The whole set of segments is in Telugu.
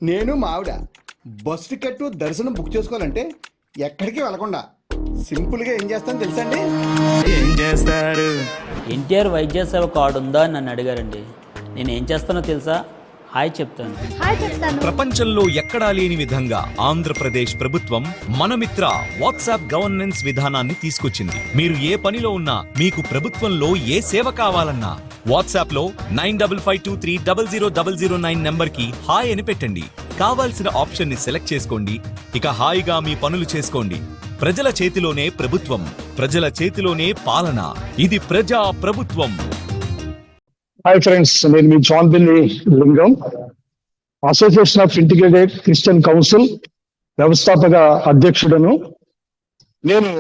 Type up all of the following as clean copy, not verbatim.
నేను మా ఆవిడ బస్ టికెట్ దర్శనం బుక్ చేసుకోవాలంటే ఎక్కడికి వెళ్ళకుండా సింపుల్గా ఏం చేస్తాను తెలుసా అండి? ఏం చేస్తారు? ఎన్టీఆర్ వైద్య సేవ కార్డు ఉందా అని నన్ను అడిగారండి. నేను ఏం చేస్తానో తెలుసా? హాయ్ చెప్తాను. ప్రపంచంలో ఎక్కడా లేని విధంగా ఆంధ్రప్రదేశ్ ప్రభుత్వం మనమిత్ర వాట్సాప్ గవర్నెన్స్ విధానాన్ని తీసుకొచ్చింది. మీరు ఏ పనిలో ఉన్నా, మీకు ప్రభుత్వంలో ఏ సేవ కావాలన్నా వాట్సాప్ లో 9552300009 నెంబర్ కి హాయ్ అని పెట్టండి. కావాల్సిన ఆప్షన్ ని సెలెక్ట్ చేసుకోండి. ఇక హాయిగా మీ పనులు చేసుకోండి. ప్రజల చేతిలోనే ప్రభుత్వం, ప్రజల చేతిలోనే పాలన. ఇది ప్రజా ప్రభుత్వం. హాయ్ ఫ్రెండ్స్, నేను మీ జాన్ బిల్లి లింగం, association of integrated Christian council వ్యవస్థాపక అధ్యక్షుడను. నేను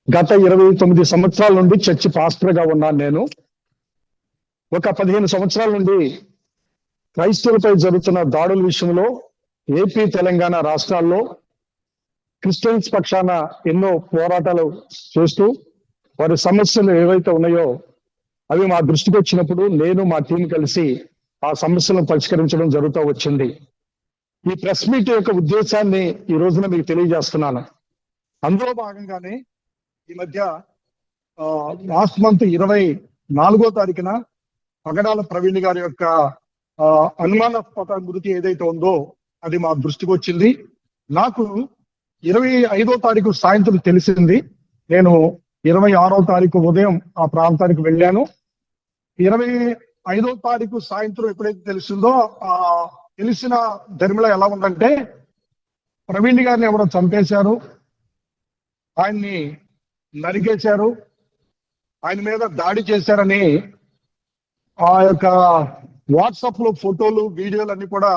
గత 29 సంవత్సరాల నుండి చర్చి పాస్టర్గా ఉన్నాను. నేను ఒక 15 సంవత్సరాల నుండి క్రైస్తవులపై జరుగుతున్న దాడుల విషయంలో ఏపీ, తెలంగాణ రాష్ట్రాల్లో క్రిస్టియన్స్ పక్షాన ఎన్నో పోరాటాలు చేస్తూ వారి సమస్యలు ఏవైతే ఉన్నాయో అవి మా దృష్టికి వచ్చినప్పుడు నేను మా టీం కలిసి ఆ సమస్యలను పరిష్కరించడం జరుగుతూ వచ్చింది. ఈ ప్రెస్ మీట్ యొక్క ఉద్దేశాన్ని ఈ రోజున మీకు తెలియజేస్తున్నాను. అందులో భాగంగానే ఈ మధ్య లాస్ట్ మంత్ 24వ తారీఖున పగడాల ప్రవీణ్ గారి యొక్క అనుమానాస్పద మృతి ఏదైతే ఉందో అది మా దృష్టికి వచ్చింది. నాకు 25వ తారీఖు సాయంత్రం తెలిసింది. నేను 26వ తారీఖు ఉదయం ఆ ప్రాంతానికి వెళ్ళాను. 25వ తారీఖు సాయంత్రం ఎప్పుడైతే తెలిసిందో తెలిసిన ధర్మిలో ఎలా ఉందంటే ప్రవీణ్ గారిని ఎవరో చంపేశారు, ఆయన్ని నరికేశారు, ఆయన మీద దాడి చేశారని ఆ యొక్క వాట్సాప్ లో ఫోటోలు, వీడియోలు అన్ని కూడా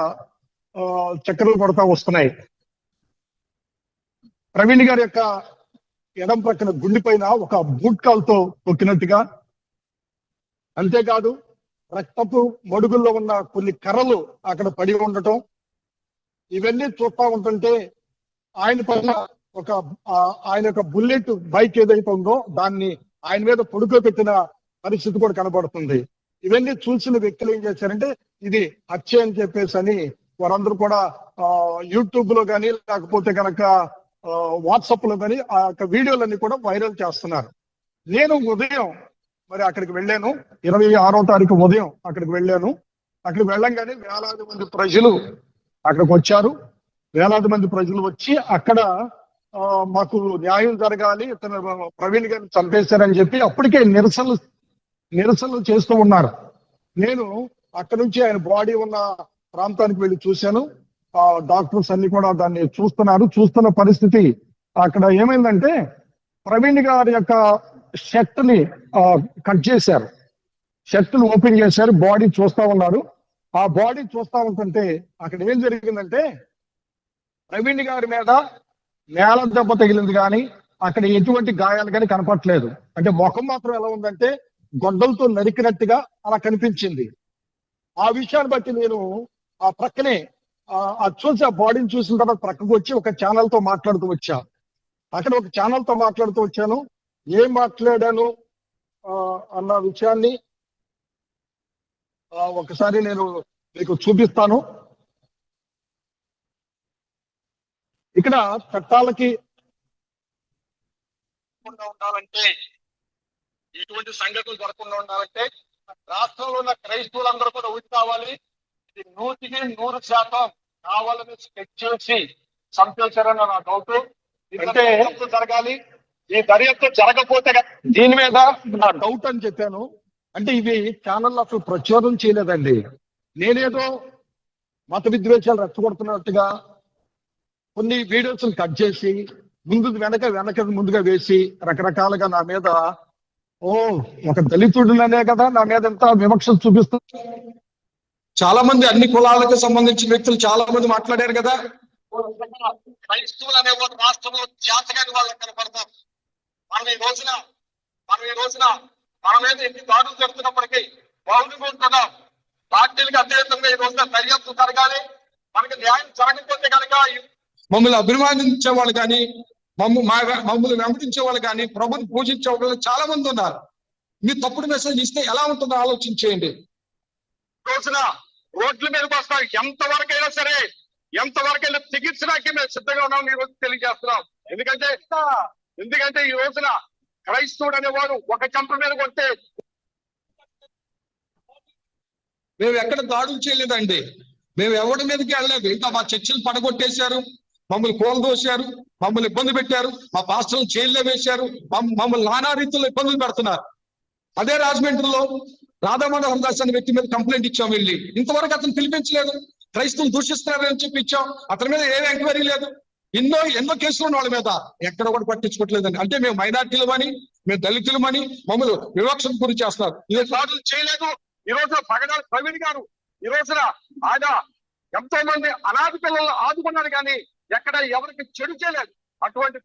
చక్కర్లు కొడతా వస్తున్నాయి. ప్రవీణ్ గారి యొక్క ఎడం ప్రక్కన గుండె పైన ఒక బూట్ కాల్తో తొక్కినట్టుగా, అంతేకాదు రక్తపు మడుగుల్లో ఉన్న కొన్ని కర్రలు అక్కడ పడి ఉండటం, ఇవన్నీ చూస్తా ఉంటుంటే ఆయన పైన ఆయన యొక్క బుల్లెట్ బైక్ ఏదైతే ఉందో దాన్ని ఆయన మీద పడుకోబెట్టిన పరిస్థితి కూడా కనబడుతుంది. ఇవన్నీ చూసిన వ్యక్తులు ఏం చేశారంటే ఇది హత్య అని చెప్పేసి అని వారందరూ కూడా యూట్యూబ్ లో కానీ లేకపోతే కనుక వాట్సాప్ లో కానీ ఆ యొక్క వీడియోలన్నీ కూడా వైరల్ చేస్తున్నారు. నేను ఉదయం మరి అక్కడికి వెళ్ళాను. 26వ తారీఖు ఉదయం అక్కడికి వెళ్ళాను. అక్కడికి వెళ్ళంగానే వేలాది మంది ప్రజలు అక్కడికి వచ్చారు. వేలాది మంది ప్రజలు వచ్చి అక్కడ మాకు న్యాయం జరగాలి, ఇతను ప్రవీణ్ గారిని చంపేశారని చెప్పి అప్పటికే నిరసనలు చేస్తూ ఉన్నారు. నేను అక్కడ నుంచి ఆయన బాడీ ఉన్న ప్రాంతానికి వెళ్ళి చూశాను. డాక్టర్స్ అన్ని కూడా దాన్ని చూస్తున్నారు. చూస్తున్న పరిస్థితి అక్కడ ఏమైందంటే ప్రవీణ్ గారి యొక్క షర్ట్ ని కట్ చేశారు, షర్ట్ ని ఓపెన్ చేశారు, బాడీ చూస్తా ఉన్నారు. ఆ బాడీ చూస్తా ఉంటుంటే అక్కడ ఏం జరిగిందంటే ప్రవీణ్ గారి మీద నేల దెబ్బ తగిలింది కానీ అక్కడ ఎటువంటి గాయాలు కానీ కనపట్లేదు. అంటే ముఖం మాత్రం ఎలా ఉందంటే గొడ్డలతో నరికినట్టుగా అలా కనిపించింది. ఆ విషయాన్ని బట్టి నేను ఆ ప్రక్కనే చూసి ఆ బాడీని చూసిన తర్వాత ప్రక్కకు వచ్చి ఒక ఛానల్ తో మాట్లాడుతూ వచ్చా. అక్కడ ఒక ఛానల్ తో మాట్లాడుతూ వచ్చాను. ఏం మాట్లాడాను అన్న విషయాన్ని ఒకసారి నేను మీకు చూపిస్తాను. ఇక్కడ చట్టాలకి ఉండాలంటే, ఇటువంటి సంఘటనలు జరగకుండా ఉండాలంటే రాష్ట్రంలో ఉన్న క్రైస్తవులందరూ కూడా ఊరి కావాలి. ఇది 100% కావాలని స్కెచ్ చేసి చంపేశారని నా డౌట్. అంటే జరగాలి. ఈ దర్యాప్తు జరగకపోతే దీని మీద నా డౌట్ అని చెప్పాను. అంటే ఇవి ఛానల్ అసలు ప్రచారం చేయలేదండి. నేనేదో మత విద్వేషాలు రెచ్చగొడుతున్నట్టుగా కొన్ని వీడియోస్ కట్ చేసి ముందుగా వేసి రకరకాలుగా నా మీద ఒక దళితుడిననే కదా నా మీద ఎంత వివక్ష చూపిస్తుంది. చాలా మంది అన్ని కులాలకు సంబంధించిన వ్యక్తులు చాలా మంది మాట్లాడారు కదా. క్రైస్తవులు అనే వాళ్ళు రాష్ట్రంలో జాతకాన్ని వాళ్ళకి కనపడతాం. మనం ఈ రోజున మన మీద ఎన్ని దాడులు జరుగుతున్నప్పటికీ బాగుంటున్నాం. పార్టీలకు అత్యధికంగా ఈ రోజున దర్యాప్తు జరగాలి. మనకి న్యాయం జరగకపోతే కనుక మమ్మల్ని అభిమానించే వాళ్ళు కానీ మమ్మల్ని వెంబడించే వాళ్ళు కానీ ప్రభుని పూజించే వాళ్ళు చాలా మంది ఉన్నారు. మీరు తప్పుడు మెసేజ్ ఇస్తే ఎలా ఉంటుందో ఆలోచించేయండి. రోజున రోడ్ల మీదకి వస్తాం. ఎంతవరకైనా సరే, ఎంతవరకైనా చికిత్సకి మేము సిద్ధంగా ఉన్నాం ఈ రోజు తెలియజేస్తున్నాం. ఎందుకంటే ఈ రోజున క్రైస్తవుడు అనేవాడు ఒక చెంప మీద కొడితే మేము ఎక్కడ దాడులు చేయలేదండి. మేము ఎవరి మీదకి వెళ్ళలేదు. ఇంకా మా చర్చిలు పడగొట్టేశారు, మమ్మల్ని కూలదోశారు, మమ్మల్ని ఇబ్బంది పెట్టారు, మా పాస్టర్లు జైల్లో వేశారు, మమ్మల్ని నానా రీతిలో ఇబ్బందులు పెడుతున్నారు. అదే రాజమండ్రిలో రాధామోహన్ దాస్ అనే వ్యక్తి మీద కంప్లైంట్ ఇచ్చాం వెళ్ళి. ఇంతవరకు అతను పిలిపించలేదు. క్రైస్తవులు దూషిస్తున్నారని చెప్పి ఇచ్చాం. అతని మీద ఏం ఎంక్వైరీ లేదు. ఎన్నో కేసులు ఉన్న వాళ్ళ మీద ఎక్కడ కూడా పట్టించుకోవట్లేదండి. అంటే మేము మైనార్టీలమని, మేము దళితులమని మమ్మల్ని వివక్షకు గురి చేస్తున్నారు. ఇది సాధులు చేయలేదు. ఈ రోజున పగడాల ప్రవీణ్ గారు ఈ రోజున ఆయన ఎంతో మంది అనాథ పిల్లలను ఆదుకున్నారు, కానీ ఎక్కడ ఎవరికి చెడు చేయలేదు. అటువంటి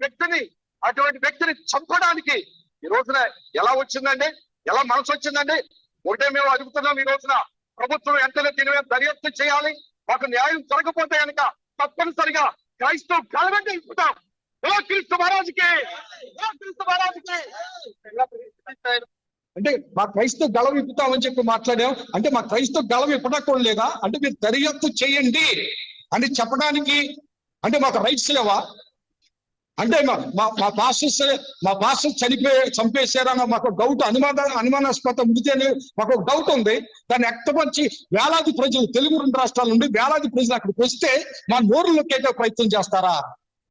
వ్యక్తిని చంపడానికి ఈ రోజున ఎలా వచ్చిందండి? ఎలా మనసు వచ్చిందండి? ఒకటే మేము అడుగుతున్నాం, ఈ రోజున ప్రభుత్వం వెంటనే దీని మీద దర్యాప్తు చేయాలి. మాకు న్యాయం జరగకపోతే కనుక తప్పనిసరిగా క్రైస్తవ గవర్నమెంట్ ఇస్తున్నాం. క్రీస్తు మహారాజుకి అంటే మా క్రైస్తవ గళం ఇప్పుతామని చెప్పి మాట్లాడాం. అంటే మా క్రైస్తవ గళం ఇప్పటం లేదా? అంటే మీరు దర్యాప్తు చేయండి అని చెప్పడానికి అంటే మాకు రైట్స్ లేవా? అంటే మా పాస్టర్స్ చంపేశారన్న మాకు డౌట్, అనుమానాస్పద మృతి మాకు డౌట్ ఉంది. దాన్ని వ్యక్తపరిచి వేలాది ప్రజలు, తెలుగు 2 రాష్ట్రాల నుండి వేలాది ప్రజలు అక్కడికి వస్తే మా నోరులోకి అయితే ప్రయత్నం చేస్తారా?